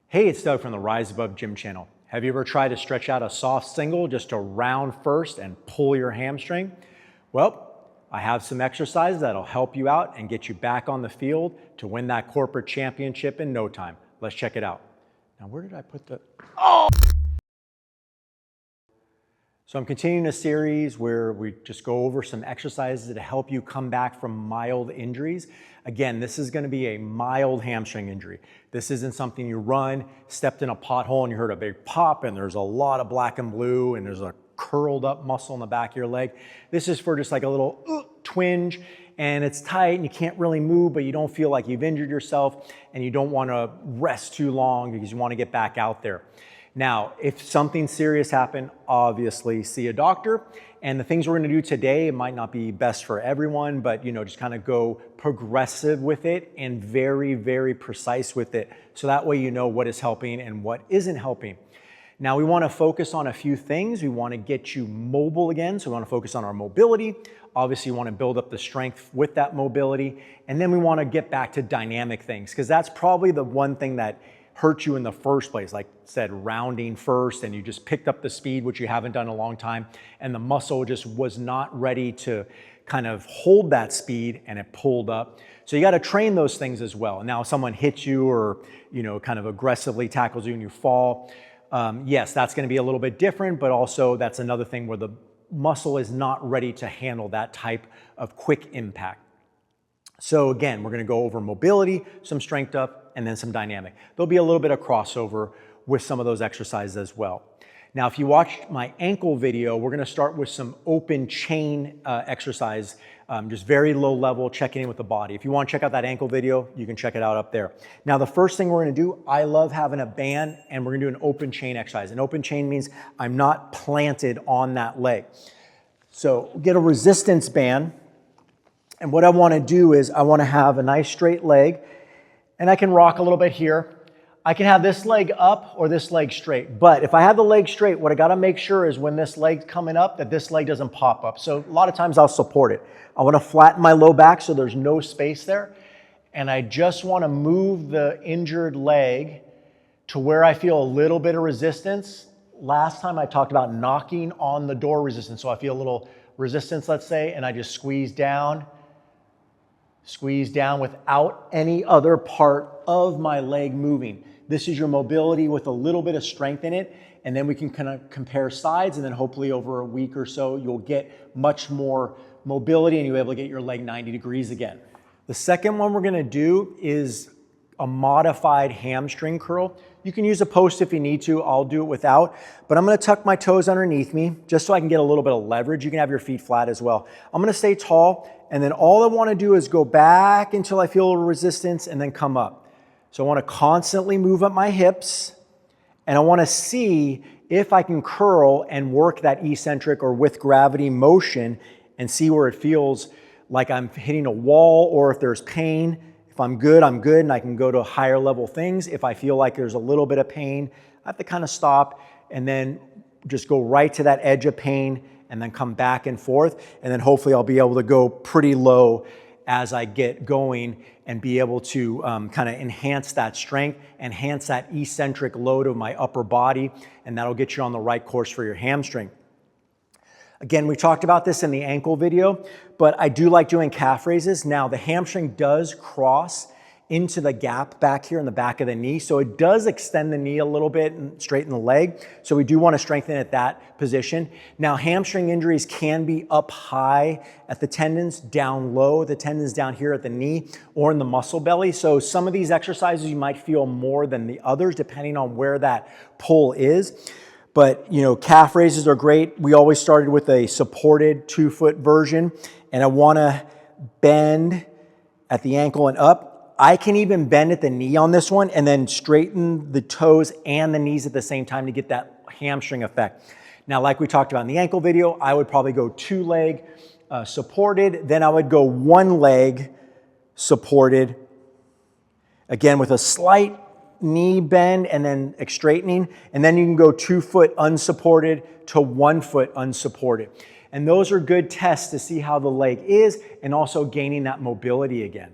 Hey, it's Doug from the Rise Above Gym channel. Have you ever tried to stretch out a soft single just to round first and pull your hamstring? Well, I have some exercises that'll help you out and get you back on the field to win that corporate championship in no time. Let's check it out. Now, where did I put the... Oh! So I'm continuing a series where we just go over some exercises to help you come back from mild injuries. Again, this is going to be a mild hamstring injury. This isn't something you run, stepped in a pothole and you heard a big pop and there's a lot of black and blue and there's a curled up muscle in the back of your leg. This is for just like a little twinge and it's tight and you can't really move, but you don't feel like you've injured yourself and you don't want to rest too long because you want to get back out there. Now, if something serious happened, obviously see a doctor. And the things we're gonna do today, it might not be best for everyone, but just kind of go progressive with it and very, very precise with it. So that way you know what is helping and what isn't helping. Now we wanna focus on a few things. We wanna get you mobile again. So we wanna focus on our mobility. Obviously you wanna build up the strength with that mobility. And then we wanna get back to dynamic things because that's probably the one thing that hurt you in the first place, like I said, rounding first, and you just picked up the speed, which you haven't done in a long time, and the muscle just was not ready to kind of hold that speed, and it pulled up. So you got to train those things as well. Now, if someone hits you or kind of aggressively tackles you and you fall, yes, that's going to be a little bit different, but also that's another thing where the muscle is not ready to handle that type of quick impact. So again, we're going to go over mobility, some strength up, and then some dynamic. There'll be a little bit of crossover with some of those exercises as well. Now, if you watched my ankle video, we're going to start with some open chain exercise, just very low level, checking in with the body. If you want to check out that ankle video, you can check it out up there. Now, the first thing we're going to do, I love having a band, and we're going to do an open chain exercise. An open chain means I'm not planted on that leg. So get a resistance band. And what I want to do is I want to have a nice straight leg, and I can rock a little bit here. I can have this leg up or this leg straight. But if I have the leg straight, what I got to make sure is when this leg's coming up, that this leg doesn't pop up. So a lot of times I'll support it. I want to flatten my low back so there's no space there. And I just want to move the injured leg to where I feel a little bit of resistance. Last time I talked about knocking on the door resistance. So I feel a little resistance, let's say, and I just squeeze down without any other part of my leg moving. This is your mobility with a little bit of strength in it, and then we can kind of compare sides, and then hopefully over a week or so, you'll get much more mobility and you'll be able to get your leg 90 degrees again. The second one we're gonna do is a modified hamstring curl. You can use a post if you need to. I'll do it without, but I'm gonna tuck my toes underneath me just so I can get a little bit of leverage. You can have your feet flat as well. I'm gonna stay tall, and then all I wanna do is go back until I feel a little resistance and then come up. So I wanna constantly move up my hips, and I wanna see if I can curl and work that eccentric or with gravity motion and see where it feels like I'm hitting a wall or if there's pain. If I'm good, and I can go to higher level things. If I feel like there's a little bit of pain, I have to kind of stop and then just go right to that edge of pain and then come back and forth. And then hopefully I'll be able to go pretty low as I get going and be able to kind of enhance that strength, enhance that eccentric load of my upper body, and that'll get you on the right course for your hamstring. Again, we talked about this in the ankle video, but I do like doing calf raises. Now, the hamstring does cross into the gap back here in the back of the knee, so it does extend the knee a little bit and straighten the leg, so we do want to strengthen at that position. Now, hamstring injuries can be up high at the tendons, down low, the tendons down here at the knee, or in the muscle belly, so some of these exercises you might feel more than the others, depending on where that pull is. But, calf raises are great. We always started with a supported 2-foot version, and I want to bend at the ankle and up. I can even bend at the knee on this one and then straighten the toes and the knees at the same time to get that hamstring effect. Now, like we talked about in the ankle video, I would probably go 2-leg supported, then I would go 1-leg supported, again with a slight knee bend and then straightening, and then you can go 2-foot unsupported to 1-foot unsupported. And those are good tests to see how the leg is and also gaining that mobility again.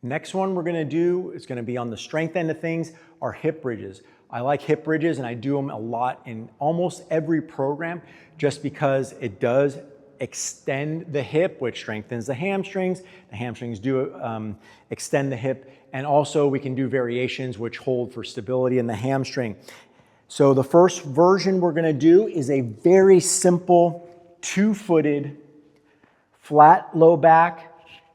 Next one we're gonna do is gonna be on the strength end of things, are hip bridges. I like hip bridges and I do them a lot in almost every program just because it does extend the hip, which strengthens the hamstrings. The hamstrings do extend the hip, and also we can do variations which hold for stability in the hamstring. So the first version we're gonna do is a very simple two-footed flat low back,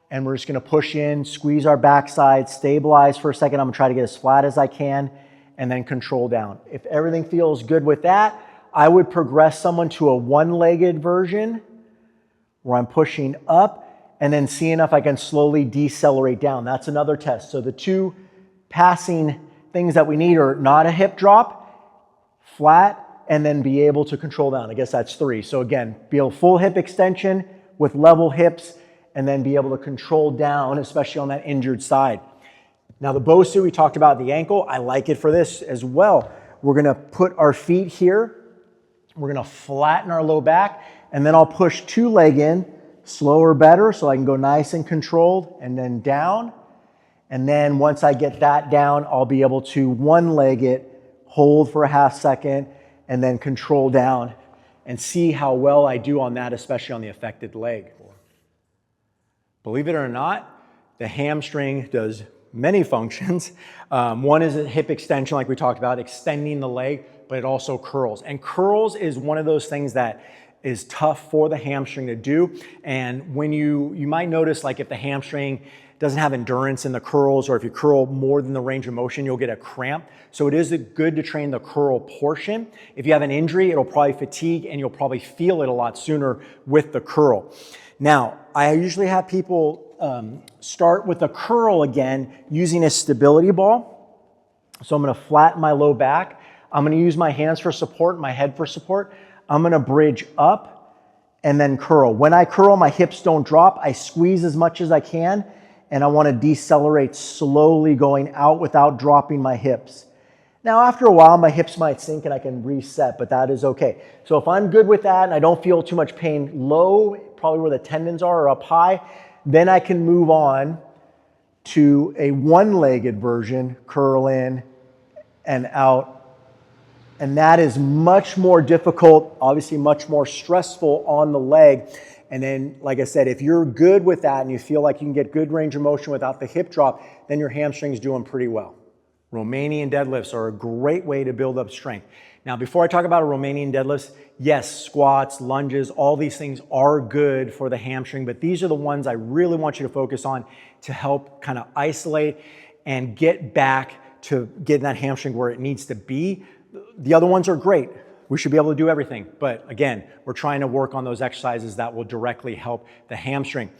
and we're just gonna push in, squeeze our backside, stabilize for a second. I'm gonna try to get as flat as I can, and then control down. If everything feels good with that, I would progress someone to a one-legged version where I'm pushing up and then seeing if I can slowly decelerate down. That's another test. So the two passing things that we need are not a hip drop, flat, and then be able to control down. I guess that's 3. So again, be a full hip extension with level hips, and then be able to control down, especially on that injured side. Now the Bosu we talked about the ankle, I like it for this as well. We're gonna put our feet here, we're gonna flatten our low back, and then I'll push 2-leg in, slower better, so I can go nice and controlled, and then down. And then once I get that down, I'll be able to one-leg it, hold for a half second, and then control down, and see how well I do on that, especially on the affected leg. Believe it or not, the hamstring does many functions. One is a hip extension, like we talked about, extending the leg, but it also curls. And curls is one of those things that is tough for the hamstring to do. And when you might notice, like if the hamstring doesn't have endurance in the curls, or if you curl more than the range of motion, you'll get a cramp. So it is good to train the curl portion. If you have an injury, it'll probably fatigue and you'll probably feel it a lot sooner with the curl. Now, I usually have people start with a curl again using a stability ball. So I'm gonna flatten my low back. I'm gonna use my hands for support, my head for support. I'm gonna bridge up and then curl. When I curl, my hips don't drop. I squeeze as much as I can, and I wanna decelerate slowly going out without dropping my hips. Now, after a while, my hips might sink and I can reset, but that is okay. So if I'm good with that and I don't feel too much pain low, probably where the tendons are, or up high, then I can move on to a one-legged version, curl in and out. And that is much more difficult, obviously much more stressful on the leg. And then, like I said, if you're good with that and you feel like you can get good range of motion without the hip drop, then your hamstring's doing pretty well. Romanian deadlifts are a great way to build up strength. Now, before I talk about a Romanian deadlifts, yes, squats, lunges, all these things are good for the hamstring, but these are the ones I really want you to focus on to help kind of isolate and get back to getting that hamstring where it needs to be. The other ones are great. We should be able to do everything. But again, we're trying to work on those exercises that will directly help the hamstring.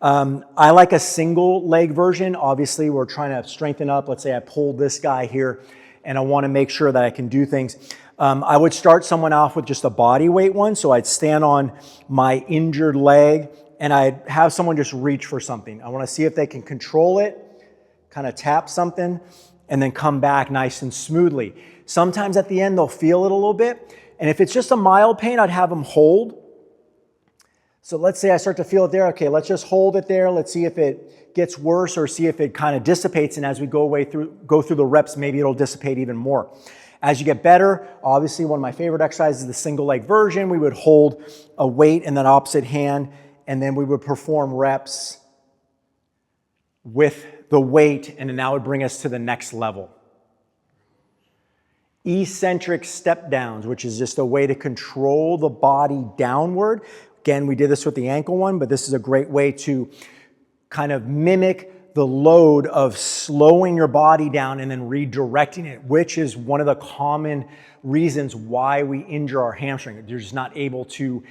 I like a single leg version. Obviously, we're trying to strengthen up. Let's say I pulled this guy here and I want to make sure that I can do things. I would start someone off with just a body weight one. So I'd stand on my injured leg and I'd have someone just reach for something. I want to see if they can control it, kind of tap something, and then come back nice and smoothly. Sometimes at the end, they'll feel it a little bit. And if it's just a mild pain, I'd have them hold. So let's say I start to feel it there. Okay, let's just hold it there. Let's see if it gets worse or see if it kind of dissipates. And as we go through the reps, maybe it'll dissipate even more. As you get better, obviously one of my favorite exercises is the single leg version. We would hold a weight in that opposite hand, and then we would perform reps with the weight, and then that would bring us to the next level. Eccentric step downs, which is just a way to control the body downward. Again, we did this with the ankle one, but this is a great way to kind of mimic the load of slowing your body down and then redirecting it, which is one of the common reasons why we injure our hamstring. You're just not able to,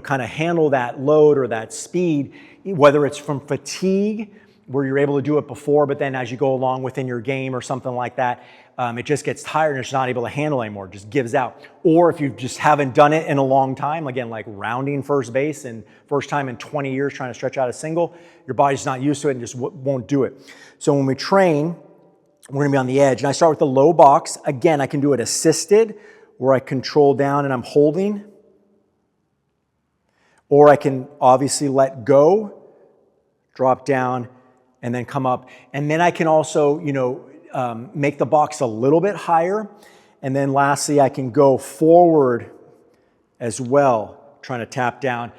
kind of handle that load or that speed, whether it's from fatigue, where you're able to do it before, but then as you go along within your game or something like that, it just gets tired and it's not able to handle anymore, it just gives out. Or if you just haven't done it in a long time, again, like rounding first base and first time in 20 years trying to stretch out a single, your body's not used to it and just won't do it. So when we train, we're gonna be on the edge. And I start with the low box. Again, I can do it assisted, where I control down and I'm holding. Or I can obviously let go, drop down, and then come up. And then I can also, make the box a little bit higher. And then lastly, I can go forward as well, trying to tap down.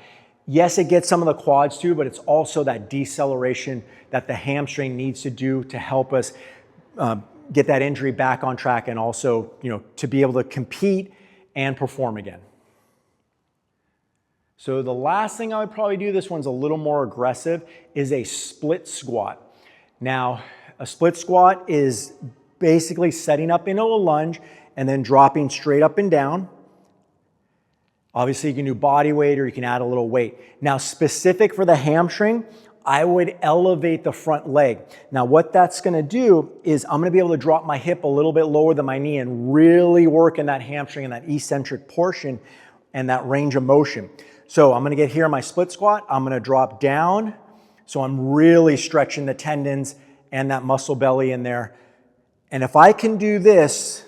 Yes, it gets some of the quads too, but it's also that deceleration that the hamstring needs to do to help us get that injury back on track, and also, to be able to compete and perform again. So the last thing I would probably do, this one's a little more aggressive, is a split squat. Now, a split squat is basically setting up into a lunge and then dropping straight up and down. Obviously, you can do body weight or you can add a little weight. Now, specific for the hamstring, I would elevate the front leg. Now, what that's gonna do is I'm gonna be able to drop my hip a little bit lower than my knee and really work in that hamstring and that eccentric portion and that range of motion. So I'm gonna get here in my split squat, I'm gonna drop down, so I'm really stretching the tendons and that muscle belly in there. And if I can do this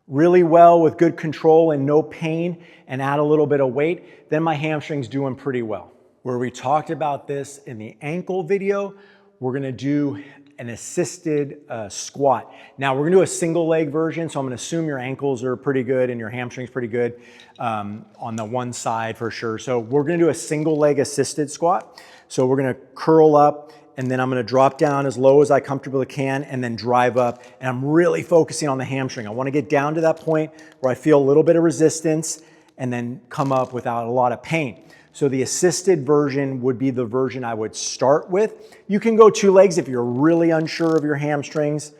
really well with good control and no pain and add a little bit of weight, then my hamstring's doing pretty well. Where we talked about this in the ankle video, we're gonna do an assisted squat. Now we're gonna do a single leg version, so I'm gonna assume your ankles are pretty good and your hamstring's pretty good on the one side for sure. So we're gonna do a single leg assisted squat. So we're gonna curl up, and then I'm gonna drop down as low as I comfortably can and then drive up. And I'm really focusing on the hamstring. I wanna get down to that point where I feel a little bit of resistance and then come up without a lot of pain. So the assisted version would be the version I would start with. You can go 2 legs if you're really unsure of your hamstrings,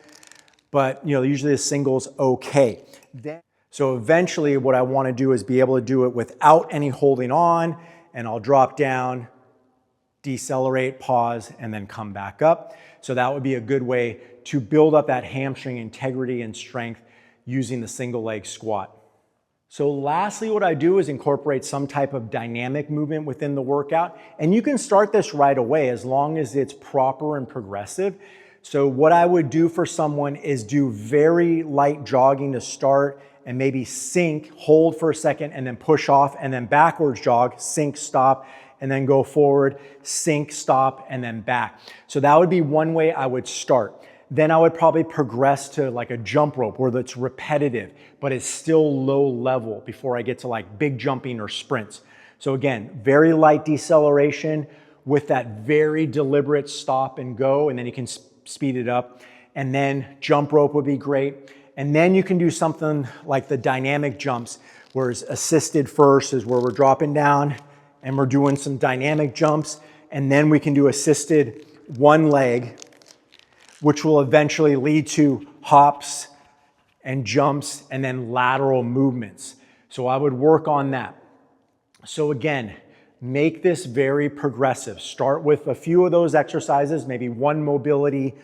but usually the single's okay. So eventually what I wanna do is be able to do it without any holding on, and I'll drop down, decelerate, pause, and then come back up. So that would be a good way to build up that hamstring integrity and strength using the single leg squat. So lastly, what I do is incorporate some type of dynamic movement within the workout. And you can start this right away as long as it's proper and progressive. So what I would do for someone is do very light jogging to start, and maybe sink, hold for a second, and then push off, and then backwards jog, sink, stop, and then go forward, sink, stop, and then back. So that would be one way I would start. Then I would probably progress to like a jump rope where it's repetitive, but it's still low level before I get to like big jumping or sprints. So again, very light deceleration with that very deliberate stop and go, and then you can speed it up. And then jump rope would be great. And then you can do something like the dynamic jumps, where it's assisted first is where we're dropping down and we're doing some dynamic jumps. And then we can do assisted one leg, which will eventually lead to hops and jumps and then lateral movements. So I would work on that. So again, make this very progressive. Start with a few of those exercises, maybe one mobility,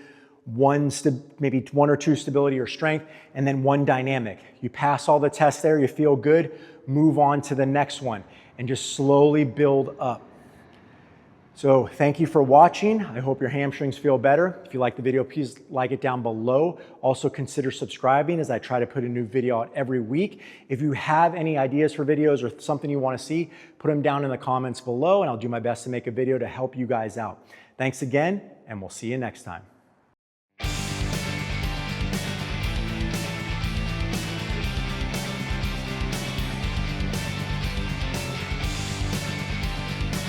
maybe 1 or 2 stability or strength, and then 1 dynamic. You pass all the tests there, you feel good, move on to the next one and just slowly build up. So thank you for watching. I hope your hamstrings feel better. If you like the video, please like it down below. Also consider subscribing, as I try to put a new video out every week. If you have any ideas for videos or something you want to see, put them down in the comments below, and I'll do my best to make a video to help you guys out. Thanks again, and we'll see you next time.